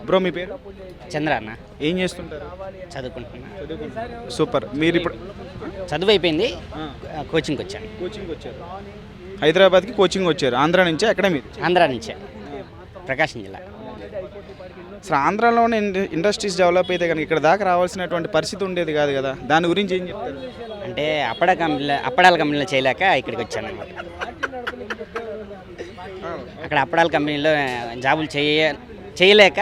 Bro మీ పేరు? చంద్ర అన్న. ఏం చేస్తుంటారు? చదువుకుంటున్నా. సూపర్. మీరు ఇప్పుడు చదువు అయిపోయింది, కోచింగ్కి వచ్చాను. కోచింగ్ వచ్చారు, హైదరాబాద్కి కోచింగ్ వచ్చారు. ఆంధ్ర నుంచే? ఎక్కడ మీరు? ఆంధ్రా నుంచే, ప్రకాశం జిల్లా. అసలు ఆంధ్రాలోనే ఇండస్ట్రీస్ డెవలప్ అయితే కనుక ఇక్కడ దాకా రావాల్సినటువంటి పరిస్థితి ఉండేది కాదు కదా, దాని గురించి ఏం చెప్తారు? అంటే అప్పడాల కంపెనీలో చేయలేక ఇక్కడికి వచ్చాను అనమాట. అక్కడ అప్పడాల కంపెనీలో జాబులు చేయలేక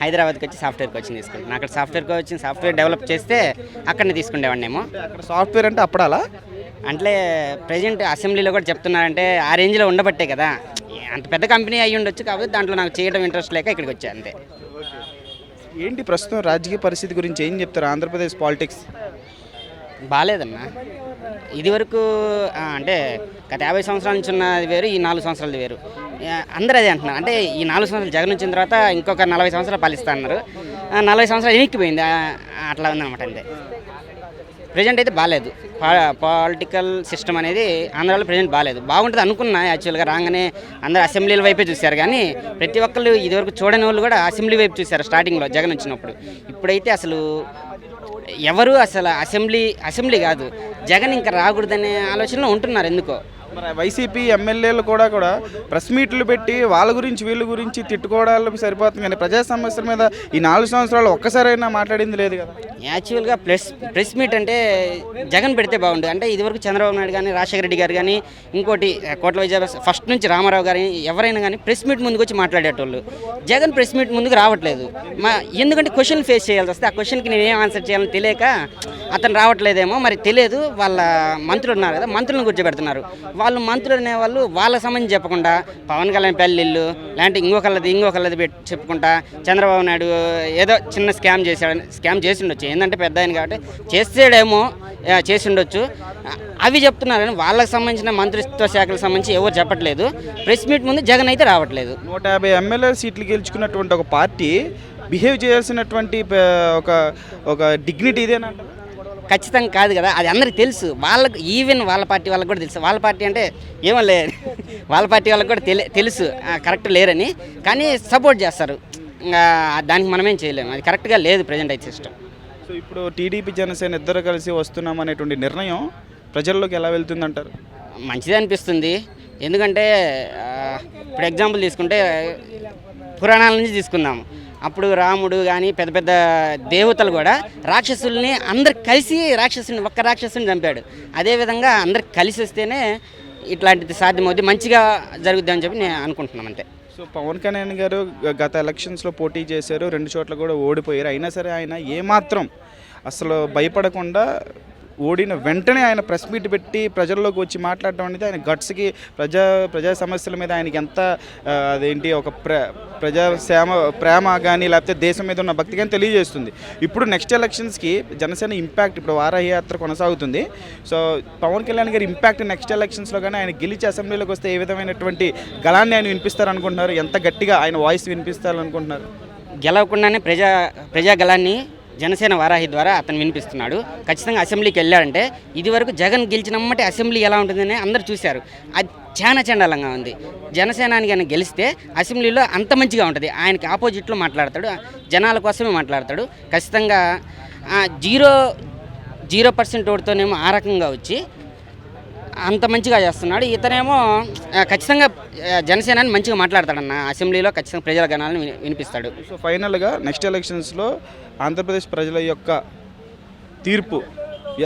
హైదరాబాద్కి వచ్చి సాఫ్ట్వేర్ కోచింగ్ తీసుకుంటున్నాను. అక్కడ సాఫ్ట్వేర్ డెవలప్ చేస్తే అక్కడనే తీసుకునేవాడినేమో. అక్కడ సాఫ్ట్వేర్ అంటే అప్పడాలా? అంటే ప్రజెంట్ అసెంబ్లీలో కూడా చెప్తున్నారంటే ఆ రేంజ్లో ఉండబట్టే కదా, అంత పెద్ద కంపెనీ అయ్యి ఉండొచ్చు, కాబట్టి దాంట్లో నాకు చేయడం ఇంట్రెస్ట్ లేక ఇక్కడికి వచ్చాను అంతే. ఏంటి ప్రస్తుతం రాజకీయ పరిస్థితి గురించి ఏం చెప్తారు? ఆంధ్రప్రదేశ్ పాలిటిక్స్ బాగాలేదన్న. ఇది వరకు అంటే గత 50 సంవత్సరాల నుంచి ఉన్నది వేరు, ఈ 4 సంవత్సరాలది వేరు. అందరూ అదే అంటున్నారు. అంటే ఈ 4 సంవత్సరాలు జగన్ వచ్చిన తర్వాత ఇంకొక 40 సంవత్సరాలు పాలిస్తా అన్నారు. 40 సంవత్సరాలు వెనక్కిపోయింది, అట్లా ఉందన్నమాట. అంతే. ప్రజెంట్ అయితే బాగాలేదు. పొలిటికల్ సిస్టమ్ అనేది ఆంధ్రాలో ప్రజెంట్ బాగాలేదు. బాగుంటుంది అనుకున్నా యాక్చువల్గా రాగానే అందరూ అసెంబ్లీల వైపే చూశారు, కానీ ప్రతి ఒక్కళ్ళు ఇదివరకు చూడని వాళ్ళు కూడా అసెంబ్లీ వైపు చూశారు స్టార్టింగ్లో జగన్ వచ్చినప్పుడు. ఇప్పుడైతే అసలు ఎవరు అసలు అసెంబ్లీ కాదు, జగన్ ఇంకా రాకూడదనే ఆలోచనలో ఉంటున్నారు ఎందుకో. మరి వైసీపీ ఎమ్మెల్యేలు కూడా ప్రెస్ మీట్లు పెట్టి వాళ్ళ గురించి వీళ్ళ గురించి తిట్టుకోవడాలు సరిపోతుంది, కానీ ప్రజా సమస్యల మీద ఈ 4 సంవత్సరాలు ఒక్కసారైనా మాట్లాడింది లేదు కదా. యాక్చువల్గా ప్రెస్ మీట్ అంటే జగన్ పెడితే బాగుండు. అంటే ఇదివరకు చంద్రబాబు నాయుడు కానీ, రాజశేఖర రెడ్డి గారు కానీ, ఇంకోటి కోట్ల విజయ ఫస్ట్ నుంచి రామారావు గారు ఎవరైనా కానీ ప్రెస్ మీట్ ముందుకు వచ్చి మాట్లాడేటోళ్ళు. జగన్ ప్రెస్ మీట్ ముందుకు రావట్లేదు. ఎందుకంటే క్వశ్చన్ ఫేస్ చేయాల్సి వస్తే ఆ క్వశ్చన్కి నేను ఏం ఆన్సర్ చేయాలని తెలియక అతను రావట్లేదేమో మరి తెలియదు. వాళ్ళ మంత్రులు ఉన్నారు కదా, మంత్రులను కూర్చోబెడుతున్నారు. వాళ్ళు మంత్రులు అనేవాళ్ళు వాళ్ళ సంబంధించి చెప్పకుండా పవన్ కళ్యాణ్ పెళ్ళిళ్ళు లాంటి ఇంకొకళ్ళది పెట్టి చెప్పుకుంటా చంద్రబాబు నాయుడు ఏదో చిన్న స్కామ్ చేసి ఉండొచ్చు. ఏంటంటే పెద్ద ఆయన కాబట్టి చేసేడేమో చేసి ఉండొచ్చు, అవి చెప్తున్నారు. వాళ్ళకి సంబంధించిన మంత్రిత్వ శాఖలకు సంబంధించి ఎవరు చెప్పట్లేదు. ప్రెస్ మీట్ ముందు జగన్ అయితే రావట్లేదు. 150 ఎమ్మెల్యే సీట్లు గెలుచుకున్నటువంటి ఒక పార్టీ బిహేవ్ చేయాల్సినటువంటి ఒక డిగ్నిటీ ఇదేనా? ఖచ్చితంగా కాదు కదా, అది అందరికి తెలుసు. వాళ్ళకి ఈవెన్ వాళ్ళ పార్టీ వాళ్ళకి కూడా తెలుసు. వాళ్ళ పార్టీ అంటే ఏమో లేదు, వాళ్ళ పార్టీ వాళ్ళకి కూడా తెలుసు కరెక్ట్ లేరని, కానీ సపోర్ట్ చేస్తారు. ఇంకా దానికి మనమేం చేయలేము, అది కరెక్ట్గా లేదు ప్రజెంట్ అయితే సిస్టమ్. సో ఇప్పుడు టీడీపీ జనసేన ఇద్దరు కలిసి వస్తున్నాం అనేటువంటి నిర్ణయం ప్రజల్లోకి ఎలా వెళ్తుందంటారు? మంచిదే అనిపిస్తుంది. ఎందుకంటే ఇప్పుడు ఎగ్జాంపుల్ తీసుకుంటే పురాణాల నుంచి తీసుకుందాము. అప్పుడు రాముడు కానీ పెద్ద పెద్ద దేవతలు కూడా రాక్షసుల్ని అందరు కలిసి ఒక్క రాక్షసుని చంపాడు. అదేవిధంగా అందరు కలిసి వస్తేనే ఇట్లాంటిది సాధ్యమవుతుంది, మంచిగా జరుగుద్ది అని చెప్పి నేను అనుకుంటున్నాను అంతే. సో పవన్ కళ్యాణ్ గారు గత ఎలక్షన్స్లో పోటీ చేశారు, 2 చోట్ల కూడా ఓడిపోయారు. అయినా సరే ఆయన ఏమాత్రం అసలు భయపడకుండా ఓడిన వెంటనే ఆయన ప్రెస్ మీట్ పెట్టి ప్రజల్లోకి వచ్చి మాట్లాడటం అనేది ఆయన గట్స్కి ప్రజా సమస్యల మీద ఆయనకి ఎంత అదేంటి ఒక ప్రేమ కానీ లేకపోతే దేశం మీద ఉన్న భక్తి కానీ తెలియజేస్తుంది. ఇప్పుడు నెక్స్ట్ ఎలక్షన్స్కి జనసేన ఇంపాక్ట్, ఇప్పుడు వారాహి యాత్ర కొనసాగుతుంది. సో పవన్ కళ్యాణ్ గారి ఇంపాక్ట్ నెక్స్ట్ ఎలక్షన్స్లో కానీ ఆయన గెలిచి అసెంబ్లీలోకి వస్తే ఏ విధమైనటువంటి గళాన్ని ఆయన వినిపిస్తారనుకుంటున్నారు? ఎంత గట్టిగా ఆయన వాయిస్ వినిపిస్తారనుకుంటున్నారు? గెలవకుండానే ప్రజా గళాన్ని జనసేన వారాహి ద్వారా అతను వినిపిస్తున్నాడు. ఖచ్చితంగా అసెంబ్లీకి వెళ్ళాడంటే ఇదివరకు జగన్ గెలిచినమ్మటే అసెంబ్లీ ఎలా ఉంటుందని అందరూ చూశారు. అది చాలా చండాలంగా ఉంది. జనసేనానికి ఆయన గెలిస్తే అసెంబ్లీలో అంత మంచిగా ఉంటుంది. ఆయనకి ఆపోజిట్లో మాట్లాడతాడు, జనాల కోసమే మాట్లాడతాడు. ఖచ్చితంగా 0% ఓటుతోనేమో ఆ రకంగా వచ్చి అంత మంచిగా చేస్తున్నాడు. ఇతనేమో ఖచ్చితంగా జనసేనాన్ని మంచిగా మాట్లాడతాడన్న అసెంబ్లీలో, ఖచ్చితంగా ప్రజల గణాలను వినిపిస్తాడు. సో ఫైనల్గా నెక్స్ట్ ఎలక్షన్స్లో ఆంధ్రప్రదేశ్ ప్రజల యొక్క తీర్పు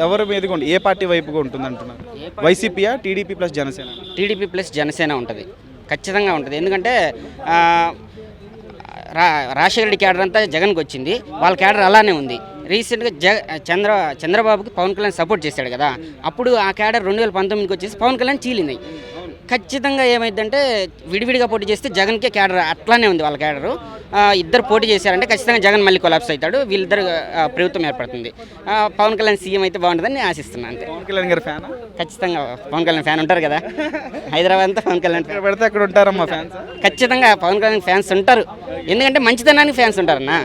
ఎవరి మీదుగా ఉంటుంది, ఏ పార్టీ వైపుగా ఉంటుంది అంటున్నారు? వైసీపీయా, టీడీపీ ప్లస్ జనసేన? టీడీపీ ప్లస్ జనసేన ఉంటుంది, ఖచ్చితంగా ఉంటుంది. ఎందుకంటే రాజశేఖర రెడ్డి క్యాడర్ అంతా జగన్కి వచ్చింది, వాళ్ళ క్యాడర్ అలానే ఉంది. రీసెంట్గా చంద్రబాబుకి పవన్ కళ్యాణ్ సపోర్ట్ చేశాడు కదా, అప్పుడు ఆ క్యాడర్ 2019కి వచ్చేసి పవన్ కళ్యాణ్ చీలింది. ఖచ్చితంగా ఏమైందంటే విడివిడిగా పోటీ చేస్తే జగన్కే క్యాడర్ అట్లానే ఉంది వాళ్ళ క్యాడరు. ఇద్దరు పోటీ చేశారంటే ఖచ్చితంగా జగన్ మళ్ళీ కొలాప్స్ అవుతాడు, వీళ్ళిద్దరు ప్రభుత్వం ఏర్పడుతుంది. పవన్ కళ్యాణ్ సీఎం అయితే బాగుంటుందని నేను ఆశిస్తున్నాను అంతే. పవన్ కళ్యాణ్ గారి ఫ్యాన్? ఖచ్చితంగా పవన్ కళ్యాణ్ ఫ్యాన్ ఉంటారు కదా, హైదరాబాద్ అంతా పవన్ కళ్యాణ్ పెడితే అక్కడ ఉంటారమ్మా ఫ్యాన్స్. ఖచ్చితంగా పవన్ కళ్యాణ్ ఫ్యాన్స్ ఉంటారు, ఎందుకంటే మంచితనానికి ఫ్యాన్స్ ఉంటారన్నా.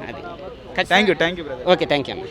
అది thank you. Okay, thank you అన్న.